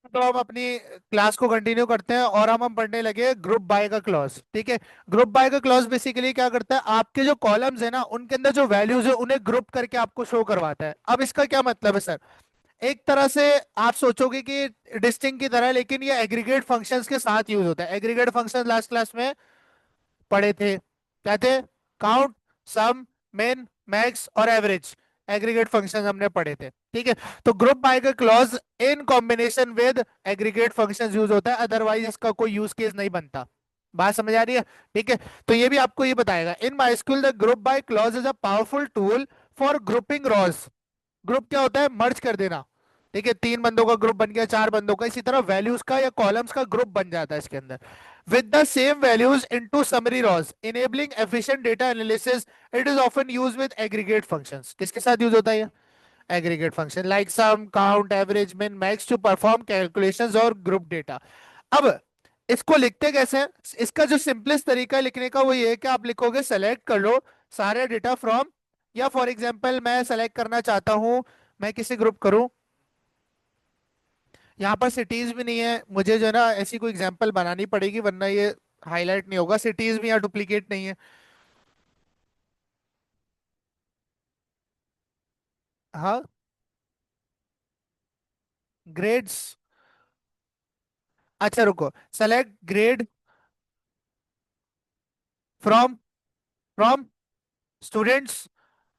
तो हम अपनी क्लास को कंटिन्यू करते हैं और हम पढ़ने लगे ग्रुप बाय का क्लॉज। ठीक है। ग्रुप बाय का क्लॉज बेसिकली क्या करता है, आपके जो कॉलम्स है ना उनके अंदर जो वैल्यूज है उन्हें ग्रुप करके आपको शो करवाता है। अब इसका क्या मतलब है सर, एक तरह से आप सोचोगे कि डिस्टिंग की तरह है, लेकिन ये एग्रीगेट फंक्शंस के साथ यूज होता है। एग्रीगेट फंक्शंस लास्ट क्लास में पढ़े थे, क्या थे? काउंट, सम, मिन, मैक्स और एवरेज, एग्रीगेट फंक्शंस हमने पढ़े थे। ठीक है। तो ग्रुप बाय का clause in combination with aggregate functions use होता है, अदरवाइज इसका कोई यूज केस नहीं बनता। बात समझ आ रही है? ठीक है। तो ये भी आपको ये बताएगा, in MySQL the group by clause is a powerful tool for grouping rows. Group क्या होता है? मर्ज कर देना। ठीक है, तीन बंदों का ग्रुप बन गया, चार बंदों का, इसी तरह वैल्यूज का या कॉलम्स का ग्रुप बन जाता है इसके अंदर with the same values into summary rows enabling efficient data analysis. It is often use with aggregate functions. किसके साथ यूज होता है ये? Aggregate function like sum, count, average, min, max to perform calculations और ग्रुप डेटा। अब इसको लिखते कैसे हैं? इसका जो सिंपलेस्ट तरीका है लिखने का वो ये है कि आप लिखोगे सेलेक्ट कर लो सारे डेटा फ्रॉम, या फॉर एग्जांपल मैं सेलेक्ट करना चाहता हूं, मैं किसी ग्रुप करूं, यहाँ पर सिटीज भी नहीं है, मुझे जो है ना ऐसी कोई एग्जांपल बनानी पड़ेगी वरना ये हाईलाइट नहीं होगा। सिटीज भी यहाँ डुप्लीकेट नहीं है। हाँ, ग्रेड्स। अच्छा रुको, select grade from, from students,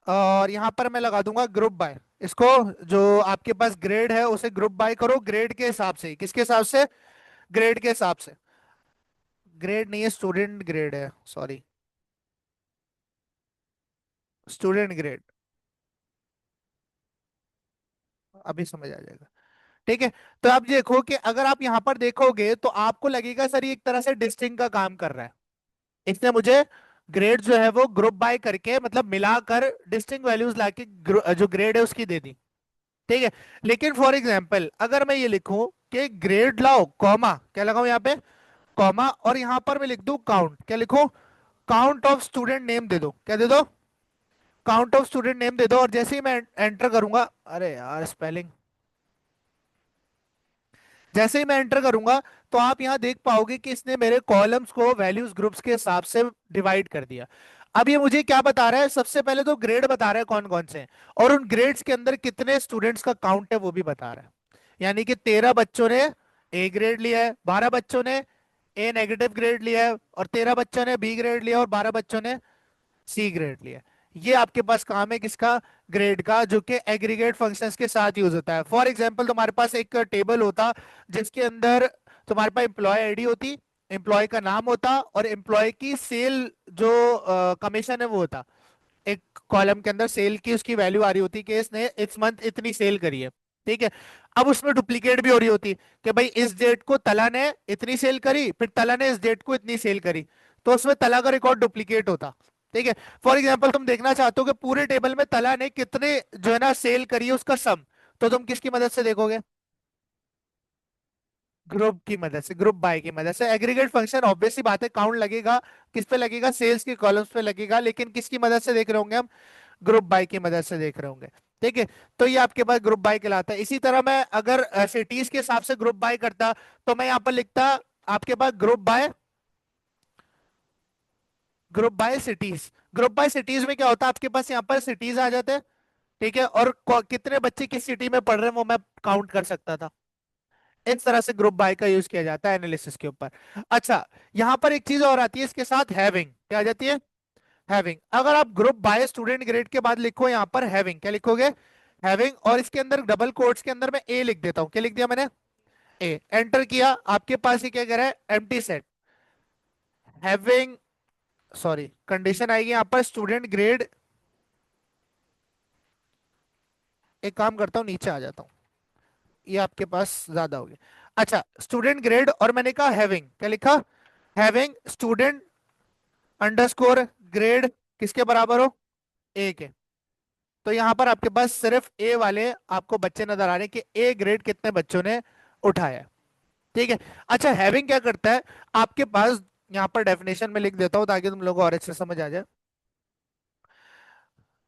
और यहाँ पर मैं लगा दूंगा ग्रुप बाय। इसको, जो आपके पास ग्रेड है उसे ग्रुप बाय करो ग्रेड के हिसाब से। किसके हिसाब से? ग्रेड के हिसाब से। ग्रेड नहीं है, स्टूडेंट ग्रेड है, सॉरी, स्टूडेंट ग्रेड। अभी समझ आ जाएगा। ठीक है। तो आप देखो कि अगर आप यहाँ पर देखोगे तो आपको लगेगा सर ये एक तरह से डिस्टिंग का काम कर रहा है। इसने मुझे ग्रेड जो है वो ग्रुप बाय करके, मतलब मिलाकर डिस्टिंग वैल्यूज लाके जो ग्रेड है उसकी दे दी। ठीक है। लेकिन फॉर एग्जाम्पल अगर मैं ये लिखूं कि ग्रेड लाओ कॉमा, क्या लगाऊं यहाँ पे? कॉमा, और यहाँ पर मैं लिख दूं काउंट, क्या लिखूं? काउंट ऑफ स्टूडेंट नेम दे दो, क्या दे दो? काउंट ऑफ स्टूडेंट नेम दे दो, और जैसे ही मैं एंटर करूंगा, अरे यार स्पेलिंग, जैसे ही मैं एंटर करूंगा तो आप यहां देख पाओगे कि इसने मेरे कॉलम्स को वैल्यूज ग्रुप्स के हिसाब से डिवाइड कर दिया। अब ये मुझे क्या बता रहा है? सबसे पहले तो ग्रेड बता रहा है कौन कौन से हैं, और उन ग्रेड्स के अंदर कितने स्टूडेंट्स का काउंट है वो भी बता रहा है। यानी कि 13 बच्चों ने ए ग्रेड लिया है, 12 बच्चों ने ए नेगेटिव ग्रेड लिया है, और 13 बच्चों ने बी ग्रेड लिया, और 12 बच्चों ने सी ग्रेड लिया। ये आपके पास काम है किसका? ग्रेड का, जो कि एग्रीगेट फंक्शंस के साथ यूज होता है। फॉर एग्जांपल तुम्हारे पास एक टेबल होता जिसके अंदर तुम्हारे पास एम्प्लॉय आईडी होती, एम्प्लॉय का नाम होता, और एम्प्लॉय की सेल जो कमीशन है वो होता। एक कॉलम के अंदर सेल की उसकी वैल्यू आ रही होती कि इसने इस मंथ इतनी सेल करी है। ठीक है। अब उसमें डुप्लीकेट भी हो रही होती कि भाई इस डेट को तला ने इतनी सेल करी, फिर तला ने इस डेट को इतनी सेल करी, तो उसमें तला का रिकॉर्ड डुप्लीकेट होता। ठीक है। फॉर एग्जाम्पल तुम देखना चाहते हो कि पूरे टेबल में तला ने कितने जो है ना सेल करी है उसका सम, तो तुम किसकी मदद से देखोगे? ग्रुप की मदद से, ग्रुप बाय की मदद से। एग्रीगेट फंक्शन ऑब्वियसली बात है, काउंट लगेगा, किस पे लगेगा? सेल्स के कॉलम्स पे लगेगा, लेकिन किसकी मदद से देख रहे होंगे हम? ग्रुप बाय की मदद से देख रहे होंगे। ठीक है। तो ये आपके पास ग्रुप बाय कहलाता है। इसी तरह मैं अगर सिटीज के हिसाब से ग्रुप बाय करता तो मैं यहाँ पर लिखता आपके पास group by, group by cities. Group by cities में क्या होता है, आपके पास यहाँ पर सिटीज आ जाते हैं। ठीक है, और कितने बच्चे किस सिटी में पढ़ रहे हैं वो मैं काउंट कर सकता था। इस तरह से ग्रुप बाय का यूज किया जाता है एनालिसिस के ऊपर। अच्छा, यहाँ पर एक चीज और आती है इसके साथ, हैविंग। क्या आ जाती है? हैविंग। अगर आप ग्रुप बाय स्टूडेंट ग्रेड के बाद लिखो यहाँ पर हैविंग, क्या लिखोगे? हैविंग, और इसके अंदर डबल कोट्स के अंदर मैं ए लिख देता हूँ। क्या लिख दिया मैंने? ए। एंटर किया, आपके पास ये क्या कह रहा है? Empty set, having, sorry condition आएगी यहाँ पर स्टूडेंट ग्रेड। एक काम करता हूँ, नीचे आ जाता हूँ, ये आपके पास ज्यादा हो गया। अच्छा, स्टूडेंट ग्रेड, और मैंने कहा हैविंग, क्या लिखा? हैविंग स्टूडेंट अंडरस्कोर ग्रेड किसके बराबर हो? ए के। तो यहाँ पर आपके पास सिर्फ ए वाले आपको बच्चे नजर आ रहे हैं कि ए ग्रेड कितने बच्चों ने उठाया है। ठीक है। अच्छा, हैविंग क्या करता है? आपके पास यहाँ पर डेफिनेशन में लिख देता हूँ ताकि तुम लोगों को और अच्छे से समझ आ जाए।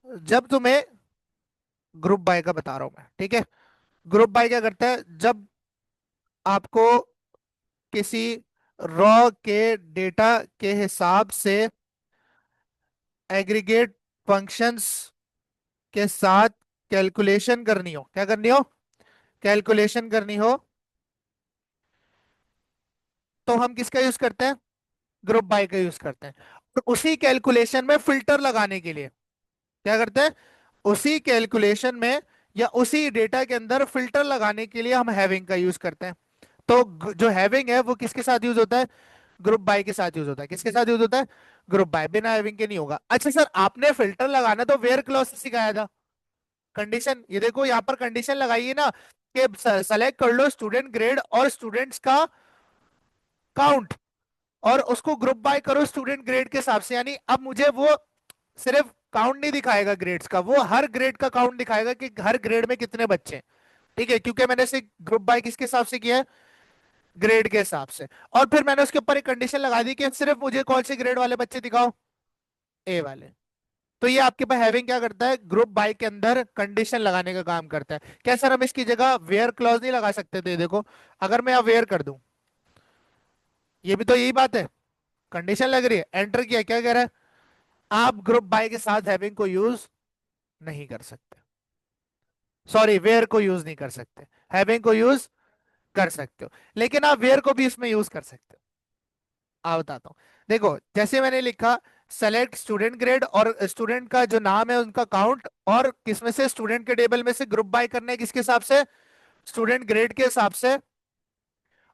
जब तुम्हें ग्रुप बाय का बता रहा हूं मैं, ठीक है, ग्रुप बाय क्या करता है? जब आपको किसी रॉ के डेटा के हिसाब से एग्रीगेट फंक्शंस के साथ कैलकुलेशन करनी हो, क्या करनी हो, कैलकुलेशन करनी हो, तो हम किसका यूज करते हैं, ग्रुप बाय का यूज करते हैं। तो उसी कैलकुलेशन में फिल्टर लगाने के लिए क्या करते हैं, उसी कैलकुलेशन में या उसी डेटा के अंदर फिल्टर लगाने के लिए हम हैविंग का यूज करते हैं। तो जो हैविंग है वो किसके साथ यूज होता है, ग्रुप बाय के साथ यूज होता है। किसके साथ यूज होता है, ग्रुप बाय, बिना हैविंग के नहीं होगा। अच्छा सर, आपने फिल्टर लगाना तो वेयर क्लॉज से सिखाया था, कंडीशन ये देखो यहाँ पर कंडीशन लगाई है ना, कि सेलेक्ट कर लो स्टूडेंट ग्रेड और स्टूडेंट्स का काउंट, और उसको ग्रुप बाय करो स्टूडेंट ग्रेड के हिसाब से। यानी अब मुझे वो सिर्फ काउंट नहीं दिखाएगा ग्रेड्स का, वो हर ग्रेड का काउंट दिखाएगा कि हर ग्रेड में कितने बच्चे हैं। ठीक है, क्योंकि मैंने से ग्रुप बाय किसके हिसाब से किया है, ग्रेड के हिसाब से। और फिर मैंने उसके ऊपर एक कंडीशन लगा दी कि सिर्फ मुझे कौन से ग्रेड वाले बच्चे दिखाओ, ए वाले। तो ये आपके पास हैविंग क्या करता है, ग्रुप बाय के अंदर कंडीशन लगाने का काम करता है। क्या सर हम इसकी जगह वेयर क्लॉज नहीं लगा सकते थे, देखो अगर मैं यहाँ वेयर कर दूं, ये भी तो यही बात है, कंडीशन लग रही है, एंटर किया, क्या कह रहा है, आप ग्रुप बाय के साथ हैविंग को यूज नहीं कर सकते, सॉरी वेयर को यूज नहीं कर सकते, हैविंग को यूज कर सकते हो, लेकिन आप वेयर को भी इसमें यूज कर सकते हो। आप बताता हूँ, देखो जैसे मैंने लिखा, सेलेक्ट स्टूडेंट ग्रेड और स्टूडेंट का जो नाम है उनका काउंट, और किसमें से, स्टूडेंट के टेबल में से ग्रुप बाय करने किसके हिसाब से, स्टूडेंट ग्रेड के हिसाब से।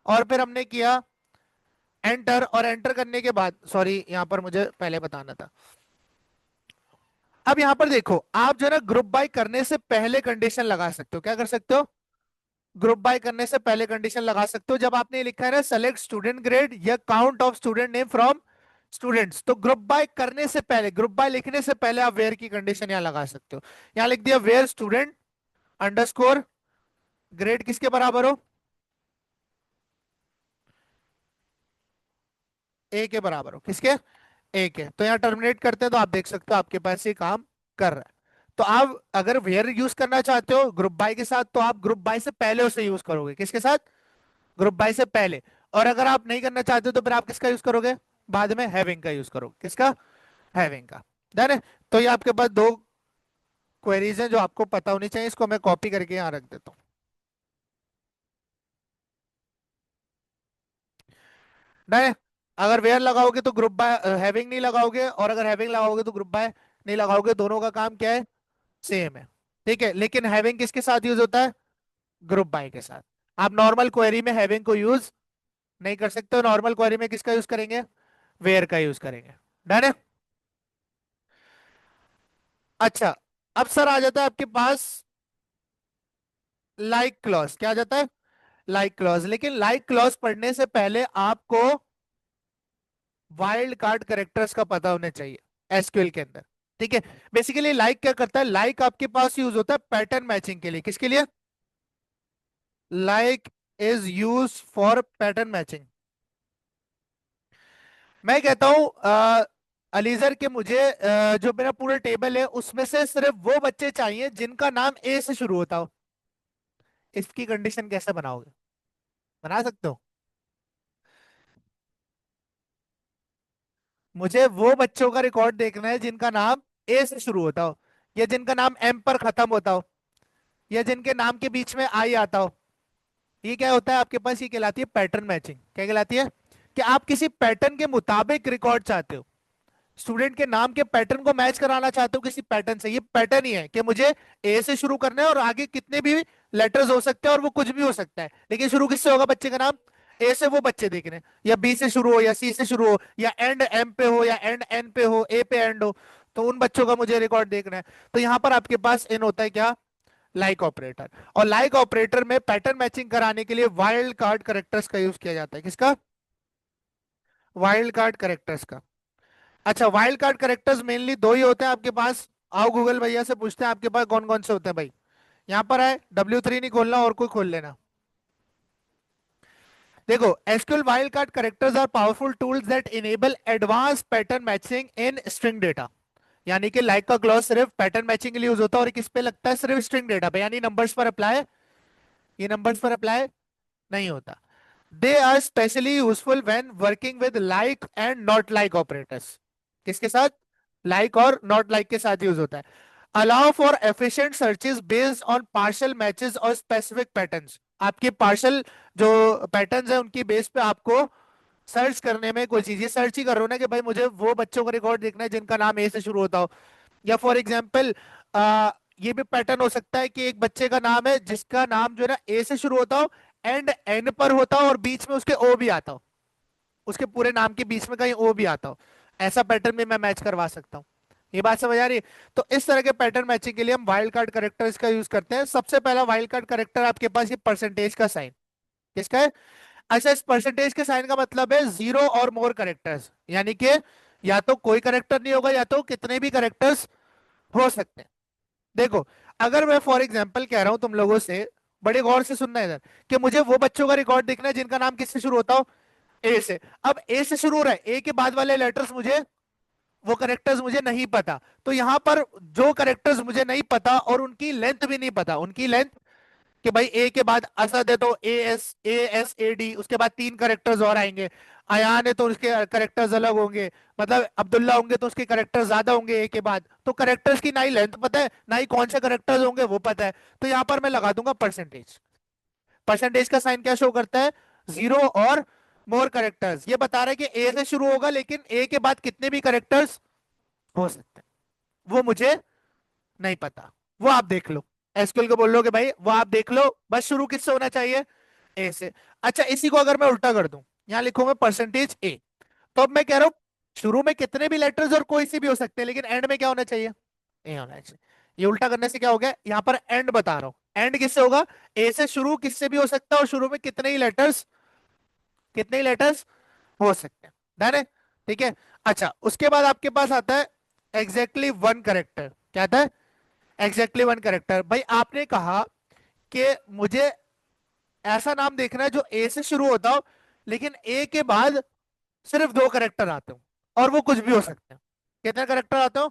और फिर हमने किया एंटर, और एंटर करने के बाद, सॉरी यहां पर मुझे पहले बताना था, अब यहां पर देखो आप जो है ना ग्रुप बाय करने से पहले कंडीशन लगा सकते हो, क्या कर सकते हो, ग्रुप बाय करने से पहले कंडीशन लगा सकते हो। जब आपने ये लिखा है ना सेलेक्ट स्टूडेंट ग्रेड या count of student name from students, तो ग्रुप बाय करने से पहले, ग्रुप बाय लिखने से पहले आप वेयर की कंडीशन यहां लगा सकते हो। यहां लिख दिया वेयर स्टूडेंट अंडरस्कोर ग्रेड किसके बराबर हो, ए के बराबर हो, किसके, ए के। तो यहाँ टर्मिनेट करते हैं, तो आप देख सकते हो आपके पास ये काम कर रहा है। तो आप अगर वेयर यूज करना चाहते हो ग्रुप बाय के साथ, तो आप ग्रुप बाय से पहले उसे यूज करोगे, किसके साथ, ग्रुप बाय से पहले। और अगर आप नहीं करना चाहते हो तो फिर आप किसका यूज करोगे, बाद में हैविंग का यूज करोगे, किसका, हैविंग का। डन है। तो ये आपके पास दो क्वेरीज हैं जो आपको पता होनी चाहिए, इसको मैं कॉपी करके यहाँ रख देता हूँ। डन है। अगर वेयर लगाओगे तो ग्रुप बाय, हैविंग नहीं लगाओगे, और अगर हैविंग लगाओगे तो ग्रुप बाय नहीं लगाओगे, दोनों का काम क्या है, सेम है। ठीक है, लेकिन हैविंग किसके साथ यूज होता है, ग्रुप बाय के साथ। आप नॉर्मल क्वेरी में हैविंग को यूज नहीं कर सकते हो, नॉर्मल क्वेरी में किसका यूज करेंगे, वेयर का यूज करेंगे। डन है। अच्छा, अब सर आ जाता है आपके पास लाइक क्लॉज, क्या आ जाता है, लाइक क्लॉज। लेकिन लाइक क्लॉज पढ़ने से पहले आपको वाइल्ड कार्ड कैरेक्टर्स का पता होना चाहिए एसक्यूएल के अंदर। ठीक है, बेसिकली लाइक क्या करता है, लाइक आपके पास यूज होता है पैटर्न मैचिंग के लिए, किसके लिए, like is use for pattern matching. मैं कहता हूं अलीजर के मुझे जो मेरा पूरा टेबल है उसमें से सिर्फ वो बच्चे चाहिए जिनका नाम ए से शुरू होता हो। इसकी कंडीशन कैसे बनाओगे, बना सकते हो, मुझे वो बच्चों का रिकॉर्ड देखना है जिनका नाम ए से शुरू होता हो, या जिनका नाम एम पर खत्म होता हो, या जिनके नाम के बीच में आई आता हो। ये क्या होता है आपके पास, ये कहलाती है पैटर्न मैचिंग। क्या कहलाती है, कि आप किसी पैटर्न के मुताबिक रिकॉर्ड चाहते हो, स्टूडेंट के नाम के पैटर्न को मैच कराना चाहते हो किसी पैटर्न से। ये पैटर्न ही है कि मुझे ए से शुरू करना है और आगे कितने भी लेटर्स हो सकते हैं और वो कुछ भी हो सकता है, लेकिन शुरू किससे होगा बच्चे का नाम, ए से। वो बच्चे देखने हैं, या बी से शुरू हो, या सी से शुरू हो, या एंड एम पे हो, या एंड एन पे हो, ए पे एंड हो, तो उन बच्चों का मुझे रिकॉर्ड देखना है। तो यहां पर आपके पास इन होता है क्या, लाइक ऑपरेटर। और लाइक ऑपरेटर में पैटर्न मैचिंग कराने के लिए वाइल्ड कार्ड करेक्टर्स का यूज किया जाता है, किसका, वाइल्ड कार्ड करेक्टर्स का। अच्छा, वाइल्ड कार्ड करेक्टर्स मेनली दो ही होते हैं आपके पास। आओ गूगल भैया से पूछते हैं आपके पास कौन कौन से होते हैं भाई। यहाँ पर है, W3 नहीं खोलना, और कोई खोल लेना। देखो, SQL wild card characters are powerful tools that enable advance pattern matching in string data. यानी कि लाइक का क्लॉज सिर्फ पैटर्न मैचिंग के लिए यूज होता है, और किस पे लगता है, सिर्फ स्ट्रिंग डेटा पे, यानी नंबर्स पर अप्लाई, ये नंबर्स पर अप्लाई नहीं होता। They are specially useful when working with like and not like operators. किसके साथ? लाइक और नॉट लाइक के साथ यूज होता है। Allow for efficient searches based on partial matches और स्पेसिफिक पैटर्न्स। आपके पार्शियल जो पैटर्न्स है उनकी बेस पे आपको सर्च करने में कोई चीज, ये सर्च ही कर रहे हो ना कि भाई मुझे वो बच्चों का रिकॉर्ड देखना है जिनका नाम ए से शुरू होता हो। या फॉर एग्जाम्पल ये भी पैटर्न हो सकता है कि एक बच्चे का नाम है जिसका नाम जो है ना ए से शुरू होता हो, एंड एन पर होता हो और बीच में उसके ओ भी आता हो, उसके पूरे नाम के बीच में कहीं ओ भी आता हो। ऐसा पैटर्न भी मैं मैच करवा सकता हूँ। ये बात समझ आ रही है? तो इस तरह के पैटर्न मैचिंग के लिए हम वाइल्ड कार्ड करेक्टर्स का यूज करते हैं। सबसे पहला वाइल्ड कार्ड करेक्टर आपके पास ये परसेंटेज का साइन। किसका है? अच्छा, इस परसेंटेज के साइन का मतलब है जीरो और मोर करेक्टर्स, यानी कि या तो कोई करेक्टर नहीं होगा या तो कितने भी करेक्टर्स हो सकते हैं। देखो, अगर मैं फॉर एग्जाम्पल कह रहा हूं तुम लोगों से, बड़े गौर से सुनना है इधर, कि मुझे वो बच्चों का रिकॉर्ड देखना है जिनका नाम किससे शुरू होता हो? ए से। अब ए से शुरू हो रहा है, ए के बाद वाले लेटर्स मुझे, वो करेक्टर्स मुझे नहीं पता। तो यहां पर जो करेक्टर्स मुझे नहीं पता और उनकी लेंथ भी नहीं पता, उनकी लेंथ, कि भाई ए के बाद असद है तो ए एस ए डी, उसके बाद तीन करेक्टर्स और आएंगे। अयान है तो उसके करेक्टर्स अलग होंगे। मतलब अब्दुल्ला होंगे तो उसके करेक्टर्स ज्यादा होंगे ए के बाद। तो करेक्टर्स की ना ही लेंथ पता है ना ही कौन से करेक्टर्स होंगे वो पता है। तो यहां पर मैं लगा दूंगा परसेंटेज। परसेंटेज का साइन क्या शो करता है? जीरो और मोर करेक्टर्स। ये बता रहा है कि ए से शुरू होगा लेकिन ए के बाद कितने भी करेक्टर्स हो सकते हैं वो मुझे नहीं पता। वो आप देख लो, एसक्यूएल को बोल लो कि भाई वो आप देख लो, बस शुरू किससे होना चाहिए? ए से। अच्छा, इसी को अगर मैं उल्टा कर दूं, यहां लिखूंगा परसेंटेज ए, तो अब मैं कह रहा हूं शुरू में कितने भी लेटर्स और कोई सी भी हो सकते हैं लेकिन एंड में क्या होना चाहिए? ए होना चाहिए। ये उल्टा करने से क्या हो गया, यहां पर एंड बता रहा हूं, एंड किससे होगा? ए से शुरू किससे भी हो सकता है और शुरू में कितने ही लेटर्स हो सकते हैं। डन है? ठीक है। अच्छा, उसके बाद आपके पास आता है एग्जैक्टली वन करेक्टर। क्या आता है? Exactly one character. भाई आपने कहा कि मुझे ऐसा नाम देखना है जो ए से शुरू होता हो लेकिन ए के बाद सिर्फ दो करेक्टर आते हो और वो कुछ भी हो सकते हैं। कितने करेक्टर आते हो?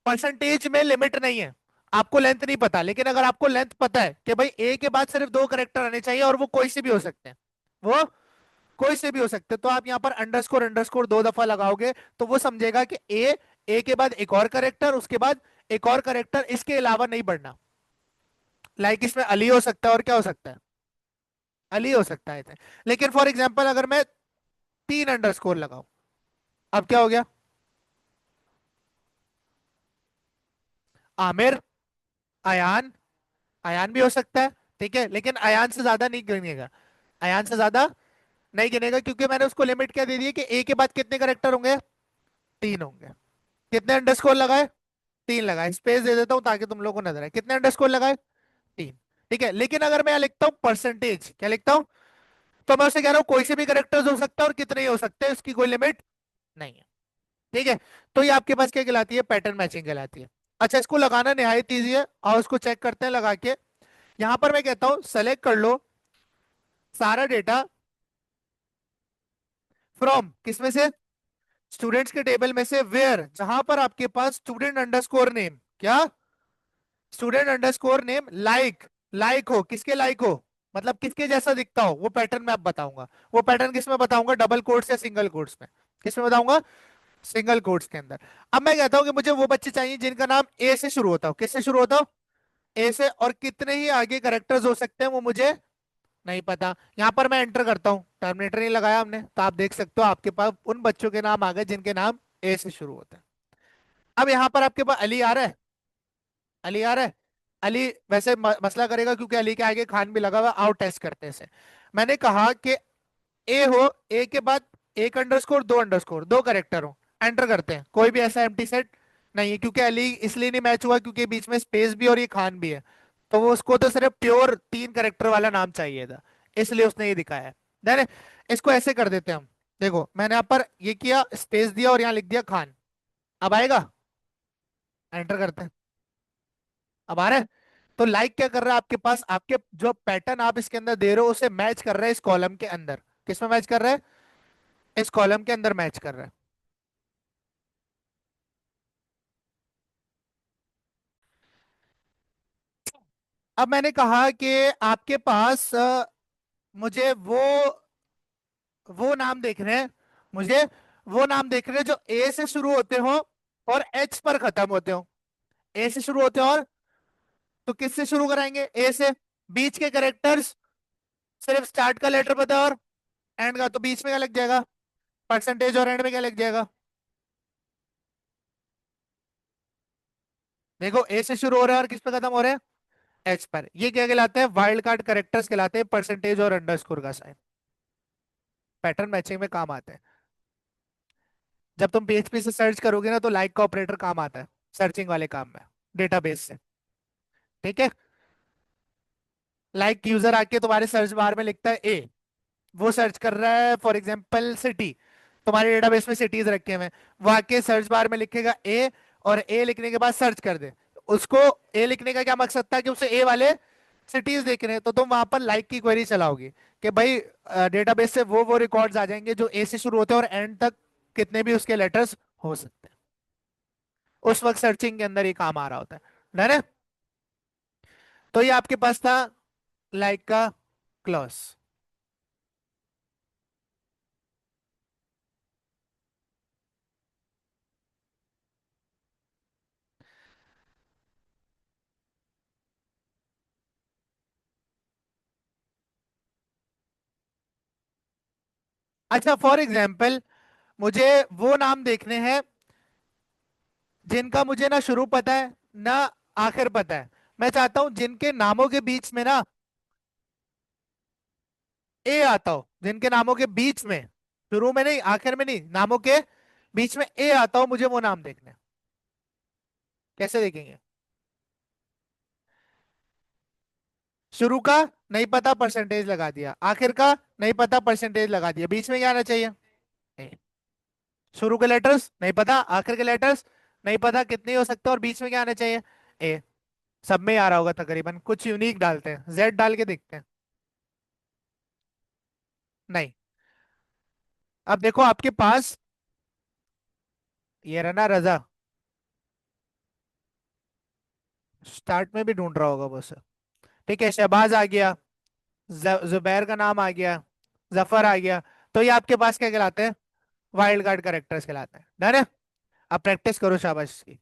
परसेंटेज में लिमिट नहीं है। आपको लेंथ नहीं पता, लेकिन अगर आपको लेंथ पता है कि भाई ए के बाद सिर्फ दो करेक्टर आने चाहिए और वो कोई से भी हो सकते हैं, वो कोई से भी हो सकते हैं, तो आप यहाँ पर अंडरस्कोर अंडरस्कोर दो दफा लगाओगे तो वो समझेगा कि ए के बाद एक और करेक्टर, उसके बाद एक और करेक्टर, इसके अलावा नहीं बढ़ना। लाइक इसमें अली हो सकता है और क्या हो सकता है? अली हो सकता है। लेकिन फॉर एग्जाम्पल अगर मैं तीन अंडरस्कोर लगाऊं, अब क्या हो गया? आमिर, अयान, अयान भी हो सकता है। ठीक है, लेकिन अयान से ज्यादा नहीं गिनेगा, अयान से ज्यादा नहीं गिनेगा क्योंकि मैंने उसको लिमिट क्या दे दी है कि ए के बाद कितने करेक्टर होंगे? तीन होंगे। कितने अंडरस्कोर लगाए? तीन लगाए। स्पेस दे देता हूं ताकि तुम लोग को नजर आए। कितने अंडरस्कोर लगाए? तीन। ठीक है, लेकिन अगर मैं यहाँ लिखता हूँ परसेंटेज, क्या लिखता हूँ? तो मैं उसे कह रहा हूँ कोई से भी करेक्टर्स हो सकता है और कितने ही हो सकते हैं, इसकी कोई लिमिट नहीं है। ठीक है। तो ये आपके पास क्या कहलाती है? पैटर्न मैचिंग कहलाती है। अच्छा, इसको लगाना निहायत ईजी है और उसको चेक करते हैं लगा के। यहां पर मैं कहता हूं सेलेक्ट कर लो सारा डेटा फ्रॉम, किसमें से? स्टूडेंट्स के टेबल में से, वेयर, जहां पर आपके पास स्टूडेंट अंडरस्कोर नेम, क्या? Student underscore name like, like हो, किसके लाइक हो? मतलब किसके जैसा दिखता हो, वो पैटर्न मैं अब बताऊंगा। वो पैटर्न किस में बताऊंगा? डबल कोट्स या सिंगल कोट्स में? किस में बताऊंगा? सिंगल कोट्स के अंदर। अब मैं कहता हूं कि मुझे वो बच्चे चाहिए जिनका नाम ए से शुरू होता हो। किससे शुरू होता हो? ए से, और कितने ही आगे करेक्टर्स हो सकते हैं वो मुझे नहीं पता। यहां पर मैं एंटर करता हूं, टर्मिनेटर नहीं लगाया हमने, तो आप देख सकते हो आपके पास उन बच्चों के नाम आ गए जिनके नाम ए से शुरू होते हैं। अब यहां पर आपके पास अली आ रहा है, अली आ रहा है। अली वैसे मसला करेगा क्योंकि अली के आगे खान भी लगा हुआ, आओ टेस्ट करते हैं इसे। मैंने कहा कि ए हो, ए के बाद एक अंडरस्कोर दो करेक्टर हो। एंटर करते हैं, कोई भी ऐसा एम्प्टी सेट नहीं है क्योंकि अली इसलिए नहीं मैच हुआ क्योंकि बीच में स्पेस भी और ये खान भी है। तो वो उसको तो सिर्फ प्योर तीन करेक्टर वाला नाम चाहिए था, इसलिए उसने ये दिखाया है। देन इसको ऐसे कर देते हैं हम। देखो, मैंने यहाँ पर ये किया, स्पेस दिया और यहाँ लिख दिया खान। अब आएगा? एंटर करते हैं, अब आ रहा है। तो लाइक क्या कर रहा है आपके पास? आपके जो पैटर्न आप इसके अंदर दे रहे हो उसे मैच कर रहा है इस कॉलम के अंदर। किस में मैच कर रहा है? इस कॉलम के अंदर मैच कर रहा है। अब मैंने कहा कि आपके पास मुझे वो नाम देख रहे हैं। मुझे वो नाम देख रहे हैं जो ए से शुरू होते हो और एच पर खत्म होते हो। ए से शुरू होते हो और, तो किससे शुरू कराएंगे? ए से। बीच के करेक्टर्स, सिर्फ स्टार्ट का लेटर पता है और एंड का, तो बीच में क्या लग जाएगा? परसेंटेज। और एंड में क्या लग जाएगा? देखो, ए से शुरू हो रहा है और किस पे खत्म हो रहे हैं? एच पर। ये क्या कहलाते हैं? वाइल्ड कार्ड करेक्टर्स कहलाते हैं, परसेंटेज और अंडरस्कोर का साइन। पैटर्न मैचिंग में काम आते हैं। जब तुम पीएचपी से सर्च करोगे ना, तो लाइक का ऑपरेटर काम आता है सर्चिंग वाले काम में, डेटाबेस से। ठीक है। लाइक यूजर आके तुम्हारे सर्च बार में लिखता है ए, वो सर्च कर रहा है फॉर एग्जांपल सिटी, तुम्हारे डेटाबेस में सिटीज रखे हुए हैं, वो आके सर्च बार में लिखेगा ए, और ए लिखने के बाद सर्च कर दे। उसको ए लिखने का क्या मकसद था? कि उसे ए वाले सिटीज देखने हैं, तो तुम वहां पर लाइक की क्वेरी चलाओगी कि भाई डेटाबेस से वो रिकॉर्ड्स आ जाएंगे जो ए से शुरू होते हैं और एंड तक कितने भी उसके लेटर्स हो सकते हैं। उस वक्त सर्चिंग के अंदर ये काम आ रहा होता है। डन है? तो ये आपके पास था लाइक का क्लॉज। अच्छा, फॉर एग्जाम्पल मुझे वो नाम देखने हैं जिनका मुझे ना शुरू पता है ना आखिर पता है। मैं चाहता हूं जिनके नामों के बीच में ना ए आता हो, जिनके नामों के बीच में, शुरू में नहीं आखिर में नहीं, नामों के बीच में ए आता हो, मुझे वो नाम देखने हैं। कैसे देखेंगे? शुरू का नहीं पता, परसेंटेज लगा दिया। आखिर का नहीं पता, परसेंटेज लगा दिया। बीच में क्या आना चाहिए? ए। शुरू के लेटर्स नहीं पता, आखिर के लेटर्स नहीं पता कितने हो सकते हैं, और बीच में क्या आना चाहिए? ए। सब में ही आ रहा होगा तकरीबन। कुछ यूनिक डालते हैं, जेड डाल के देखते हैं। नहीं। अब देखो आपके पास ये रना रजा, स्टार्ट में भी ढूंढ रहा होगा वो सर। ठीक है, शहबाज आ गया, जुबैर का नाम आ गया, जफर आ गया। तो ये आपके पास क्या कहलाते हैं? वाइल्ड कार्ड करेक्टर्स कहलाते हैं। डन है? अब प्रैक्टिस करो शाबाश की।